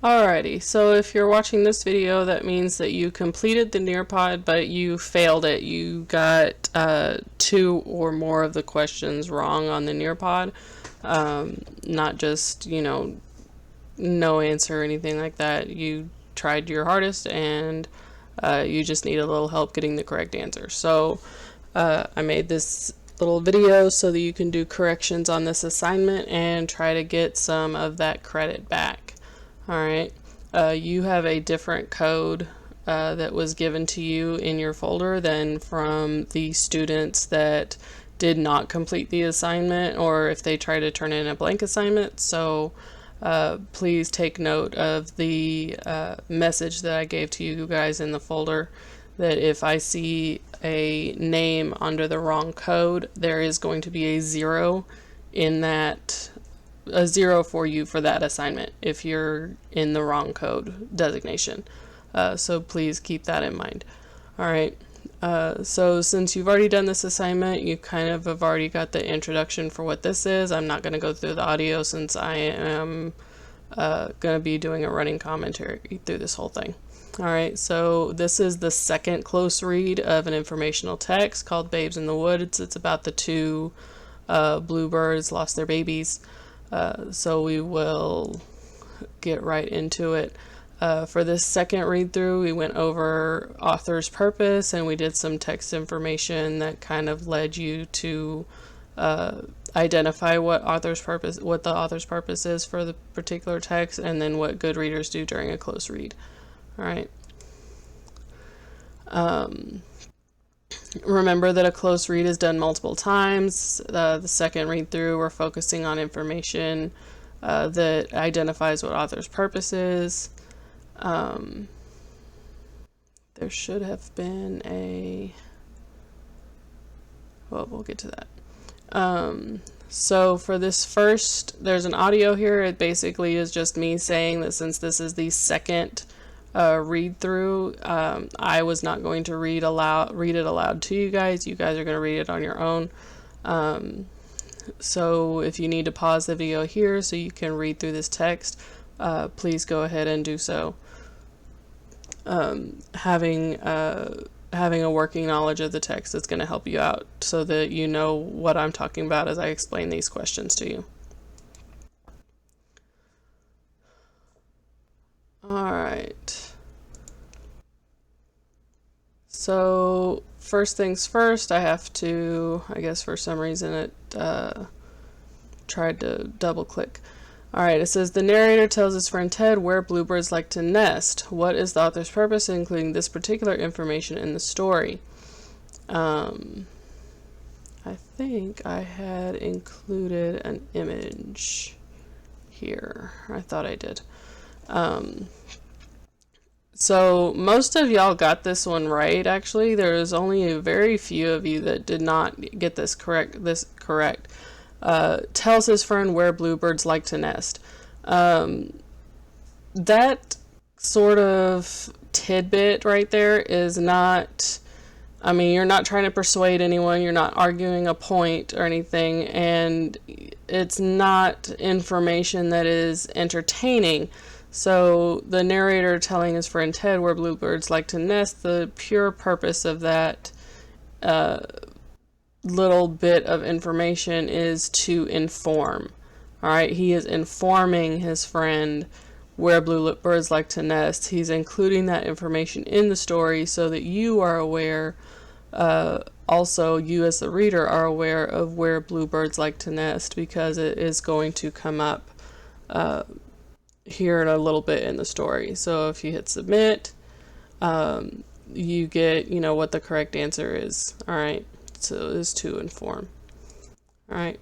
Alrighty, so if you're watching this video, that means that you completed the NearPod, but you failed it. You got 2 or more of the questions wrong on the NearPod. Not just, no answer or anything like that. You tried your hardest and you just need a little help getting the correct answer. So I made this little video so that you can do corrections on this assignment and try to get some of that credit back. Alright, you have a different code that was given to you in your folder than from the students that did not complete the assignment, or if they try to turn in a blank assignment. So please take note of the message that I gave to you guys in the folder, that if I see a name under the wrong code, there is going to be a 0 in that, a 0 for you for that assignment if you're in the wrong code designation. So please keep that in mind. Alright, so since you've already done this assignment, you kind of have already got the introduction for what this is. I'm not going to go through the audio since I am going to be doing a running commentary through this whole thing. Alright, so this is the second close read of an informational text called Babes in the Woods. It's about the 2 bluebirds lost their babies. So we will get right into it. For this second read through, we went over author's purpose, and we did some text information that kind of led you to identify what the author's purpose is for the particular text, and then what good readers do during a close read. All right. Remember that a close read is done multiple times. The second read through, we're focusing on information that identifies what author's purpose is. There should have been well, we'll get to that. So for this first, there's an audio here. It basically is just me saying that since this is the second read through, I was not going to read it aloud to you guys. You guys are going to read it on your own. So if you need to pause the video here so you can read through this text, please go ahead and do so. Having a working knowledge of the text is going to help you out so that you know what I'm talking about as I explain these questions to you. Alright, so first things first, I have to, I guess for some reason it tried to double click. Alright, it says the narrator tells his friend Ted where bluebirds like to nest. What is the author's purpose in including this particular information in the story? I think I had included an image here. I thought I did. So most of y'all got this one right. Actually, there's only a very few of you that did not get this correct. Tells his friend where bluebirds like to nest. That sort of tidbit right there is not, I mean, you're not trying to persuade anyone, you're not arguing a point or anything, and it's not information that is entertaining. So the narrator telling his friend Ted where bluebirds like to nest, the pure purpose of that little bit of information is to inform. Alright, he is informing his friend where bluebirds like to nest. He's including that information in the story so that you are aware, also you as the reader are aware of where bluebirds like to nest, because it is going to come up here in a little bit in the story. So if you hit submit, you get, what the correct answer is. Alright, so it is to inform. Alright,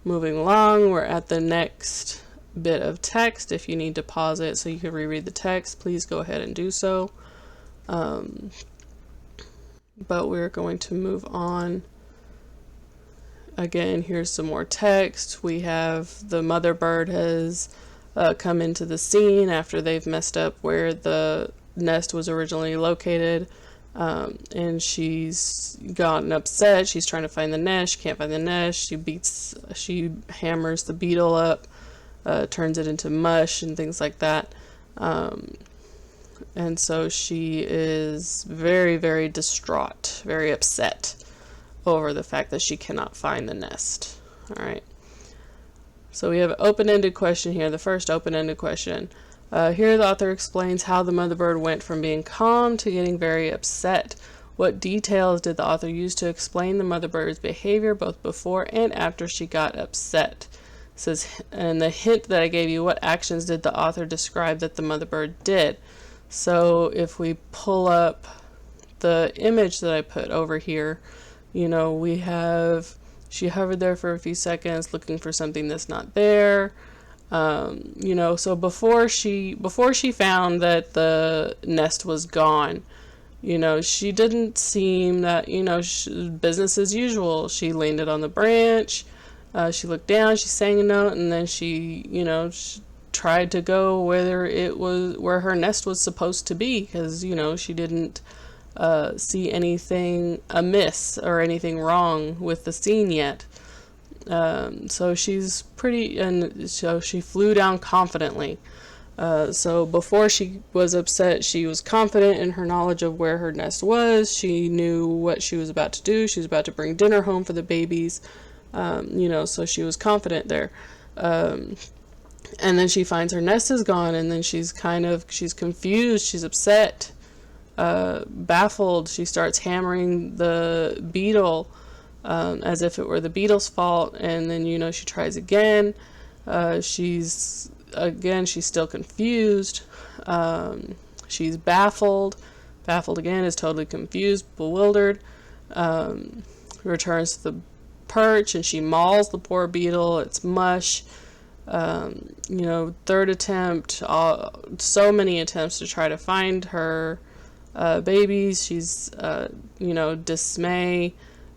moving along, we're at the next bit of text. If you need to pause it so you can reread the text, please go ahead and do so. But we're going to move on. Again, here's some more text. We have the mother bird has come into the scene after they've messed up where the nest was originally located, and she's gotten upset. She's trying to find the nest. She can't find the nest. She hammers the beetle up, turns it into mush and things like that. And so she is very, very distraught, very upset over the fact that she cannot find the nest. All right. So we have an open-ended question here, the first open-ended question. Here the author explains how the mother bird went from being calm to getting very upset. What details did the author use to explain the mother bird's behavior both before and after she got upset? It says, and the hint that I gave you, what actions did the author describe that the mother bird did? So if we pull up the image that I put over here, you know, we have, she hovered there for a few seconds looking for something that's not there. You know, so before she found that the nest was gone, you know, she didn't seem that, you know, business as usual. She landed on the branch, she looked down, she sang a note, and then she, you know, she tried to go where her nest was supposed to be, because, you know, she didn't see anything amiss or anything wrong with the scene yet. So she's pretty, and so she flew down confidently. So before she was upset, she was confident in her knowledge of where her nest was. She knew what she was about to do. She was about to bring dinner home for the babies. You know, so she was confident there. And then she finds her nest is gone, and then she's confused, she's upset, baffled. She starts hammering the beetle, as if it were the beetle's fault, and then, you know, she tries again. She's still confused. She's baffled again, is totally confused, bewildered. Returns to the perch, and she mauls the poor beetle. It's mush. You know, third attempt, so many attempts to try to find her babies. She's, you know, dismay.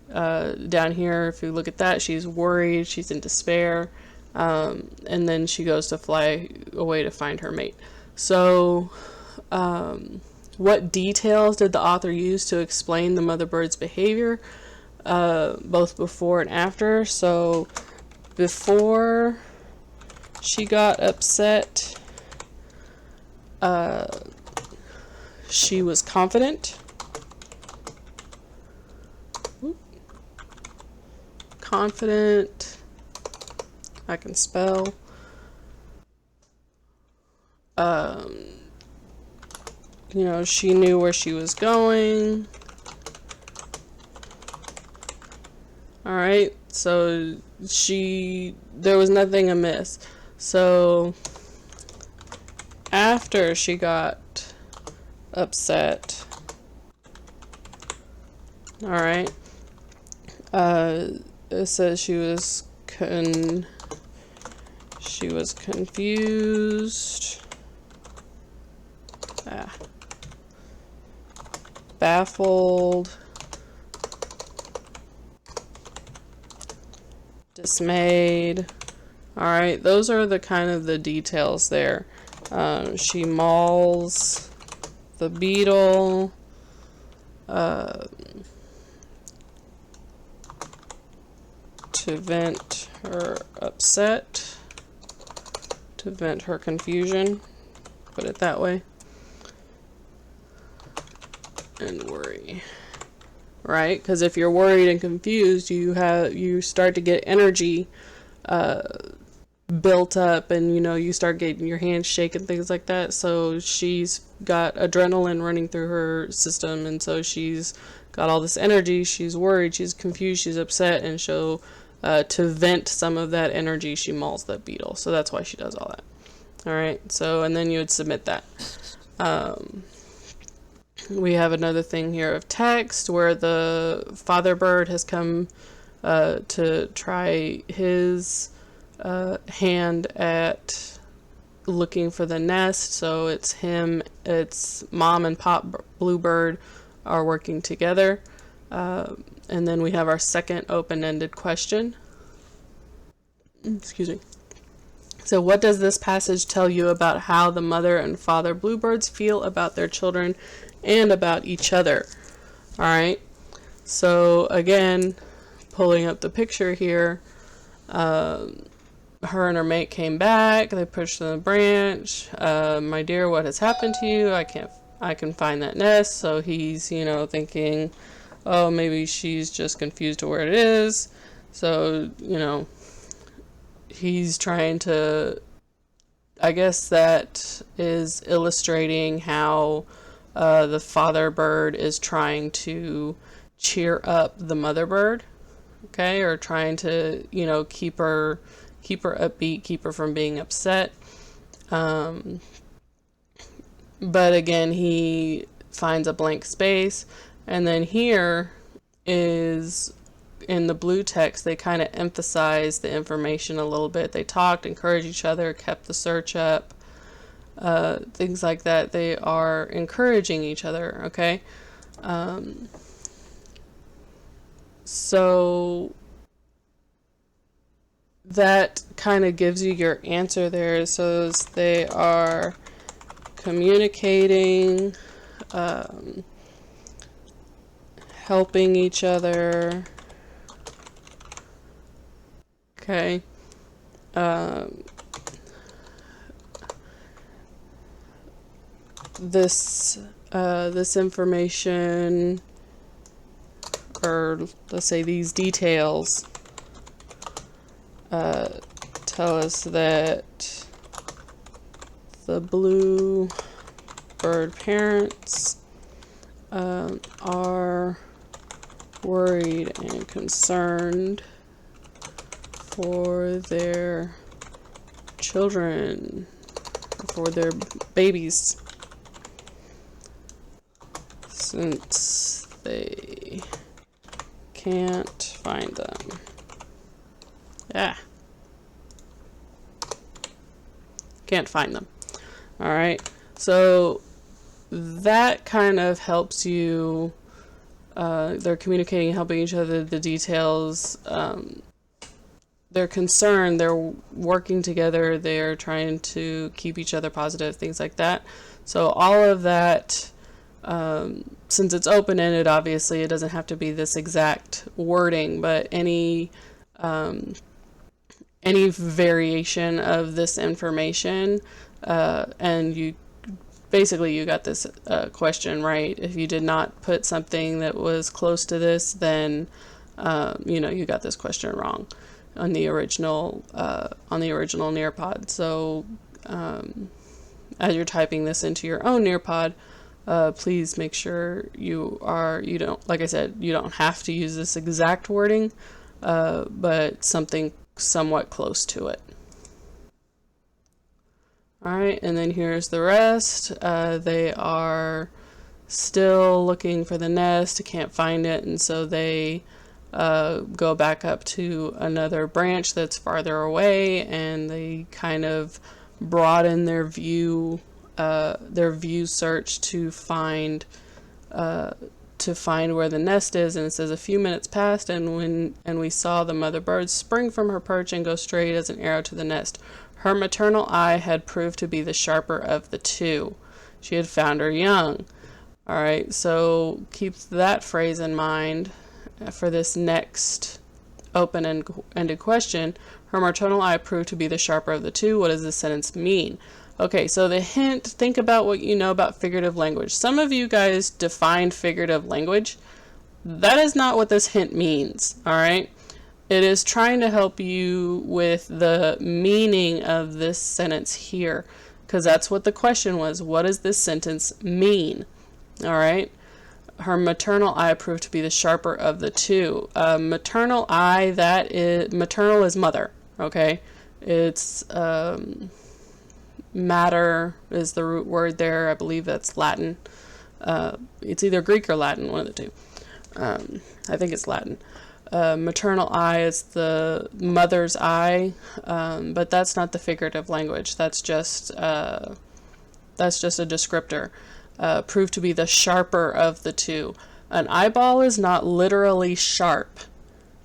Down here, if you look at that, she's worried, she's in despair. And then she goes to fly away to find her mate. So, what details did the author use to explain the mother bird's behavior, both before and after? So, before she got upset, she was confident. I can spell. You know, she knew where she was going. All right, so there was nothing amiss. So after she got upset, all right, it says she was confused, baffled, dismayed. All right, those are the kind of the details there. She mauls the beetle. To vent her upset, to vent her confusion, put it that way, and worry, right? Because if you're worried and confused, you start to get energy built up, and, you know, you start getting your hands shaking, things like that. So she's got adrenaline running through her system, and so she's got all this energy. She's worried, she's confused, she's upset, and so to vent some of that energy, she mauls that beetle. So that's why she does all that. All right, so, and then you would submit that. We have another thing here of text where the father bird has come to try his hand at looking for the nest. So it's mom and pop bluebird are working together. And then we have our second open-ended question. Excuse me. So what does this passage tell you about how the mother and father bluebirds feel about their children and about each other? All right. So again, pulling up the picture here, her and her mate came back. They pushed on the branch. My dear, what has happened to you? I can find that nest. So he's, thinking, oh, maybe she's just confused to where it is. So, he's trying to, I guess that is illustrating how the father bird is trying to cheer up the mother bird, okay, or trying to, keep her upbeat, keep her from being upset. But again, he finds a blank space, and then here is in the blue text, they kind of emphasize the information a little bit. They talked, encouraged each other, kept the search up, things like that. They are encouraging each other, okay? So that kind of gives you your answer there. So they are communicating, helping each other. Okay. This information, or let's say these details, tell us that the blue bird parents are worried and concerned for their children, for their babies, since they can't find them. Yeah. Can't find them. All right. So that kind of helps you. They're communicating, helping each other, the details. They're concerned, they're working together, they're trying to keep each other positive, things like that. So all of that, since it's open-ended, obviously it doesn't have to be this exact wording, but any variation of this information, and you got this question right. If you did not put something that was close to this, then you got this question wrong on the original NearPod. So as you're typing this into your own NearPod, please make sure you don't, like I said, you don't have to use this exact wording, but something somewhat close to it. Alright, and then here's the rest. They are still looking for the nest, can't find it, and so they go back up to another branch that's farther away, and they kind of broaden their view search to find where the nest is. And it says, a few minutes passed, and we saw the mother bird spring from her perch and go straight as an arrow to the nest. Her maternal eye had proved to be the sharper of the two. She had found her young. All right, so keep that phrase in mind for this next open-ended question. Her maternal eye proved to be the sharper of the two. What does this sentence mean? Okay, so the hint, think about what you know about figurative language. Some of you guys defined figurative language. That is not what this hint means, all right? It is trying to help you with the meaning of this sentence here, because that's what the question was. What does this sentence mean? All right. Her maternal eye proved to be the sharper of the two. Maternal eye, maternal is mother, okay? It's, mater is the root word there. I believe that's Latin. It's either Greek or Latin, one of the two. I think it's Latin. Maternal eye is the mother's eye, but that's not the figurative language. That's just a descriptor. Proved to be the sharper of the two. An eyeball is not literally sharp,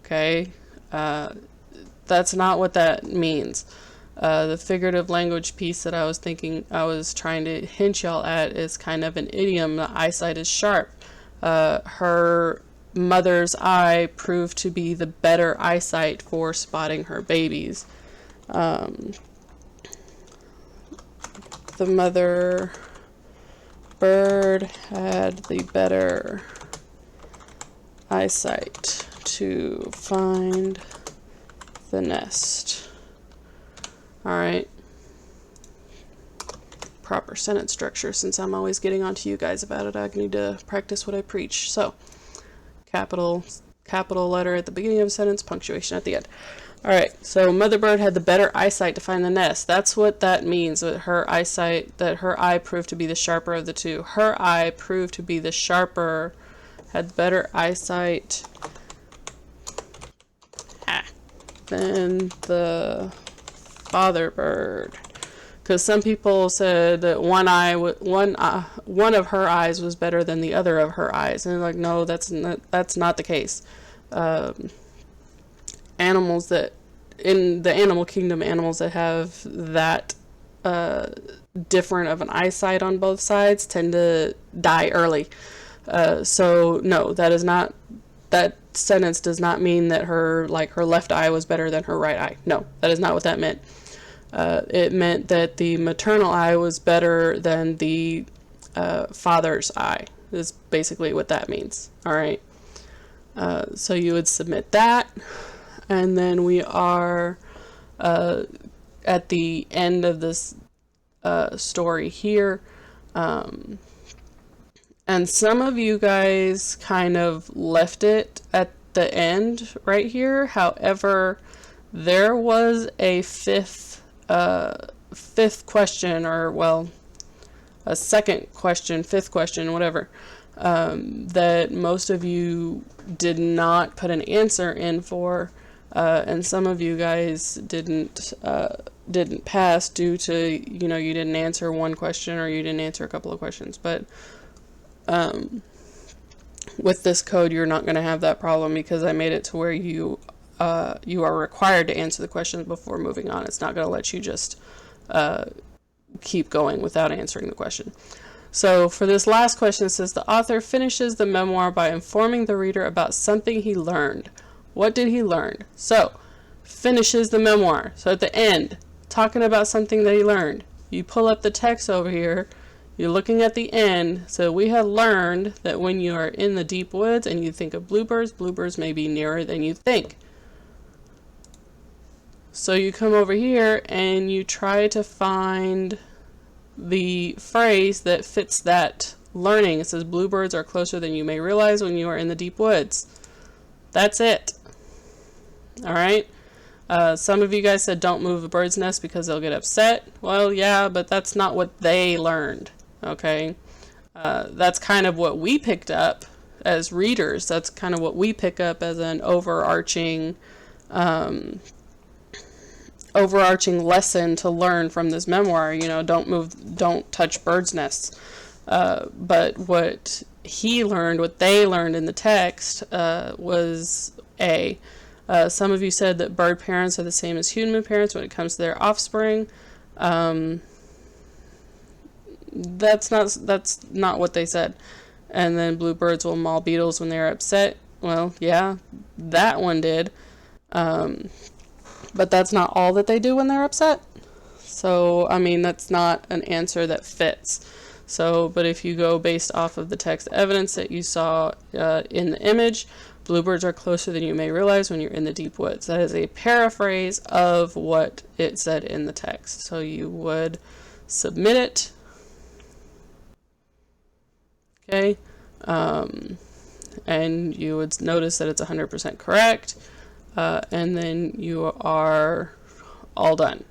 okay? That's not what that means. The figurative language piece that I was trying to hint y'all at is kind of an idiom. The eyesight is sharp. Her mother's eye proved to be the better eyesight for spotting her babies. The mother bird had the better eyesight to find the nest. All right. Proper sentence structure. Since I'm always getting on to you guys about it, I need to practice what I preach. So, capital letter at the beginning of a sentence, punctuation at the end. All right, so mother bird had the better eyesight to find the nest. That's what that means, that her eyesight, that her eye proved to be the sharper of the two. Her eye proved to be the sharper, had better eyesight than the father bird. Because some people said that one of her eyes was better than the other of her eyes, and they're like, no, that's not the case. Animals that in the animal kingdom, animals that have that different of an eyesight on both sides tend to die early. So no, that sentence does not mean that her left eye was better than her right eye. No, that is not what that meant. It meant that the maternal eye was better than the father's eye, is basically what that means. All right. So you would submit that. And then we are at the end of this story here. And some of you guys kind of left it at the end right here. However, there was a fifth question, or well, a second question, fifth question, whatever, that most of you did not put an answer in for. And some of you guys didn't pass due to, you didn't answer one question or you didn't answer a couple of questions. But with this code, you're not going to have that problem, because I made it to where you are required to answer the questions before moving on. It's not going to let you just keep going without answering the question. So for this last question, it says the author finishes the memoir by informing the reader about something he learned. What did he learn? So, finishes the memoir. So at the end, talking about something that he learned. You pull up the text over here. You're looking at the end. So we have learned that when you are in the deep woods and you think of bluebirds, bluebirds may be nearer than you think. So you come over here and you try to find the phrase that fits that learning. It says bluebirds are closer than you may realize when you are in the deep woods. That's it. All right. Some of you guys said don't move the bird's nest because they'll get upset. Well, yeah, but that's not what they learned. Okay. That's kind of what we picked up as readers. That's kind of what we pick up as an overarching lesson to learn from this memoir. Don't touch bird's nests. But what he learned, what they learned in the text, was some of you said that bird parents are the same as human parents when it comes to their offspring. That's not what they said. And then bluebirds will maul beetles when they're upset. Well, yeah, that one did. But that's not all that they do when they're upset. So, I mean, that's not an answer that fits. So, but if you go based off of the text evidence that you saw in the image, bluebirds are closer than you may realize when you're in the deep woods. That is a paraphrase of what it said in the text. So you would submit it. Okay. And you would notice that it's 100% correct. And then you are all done.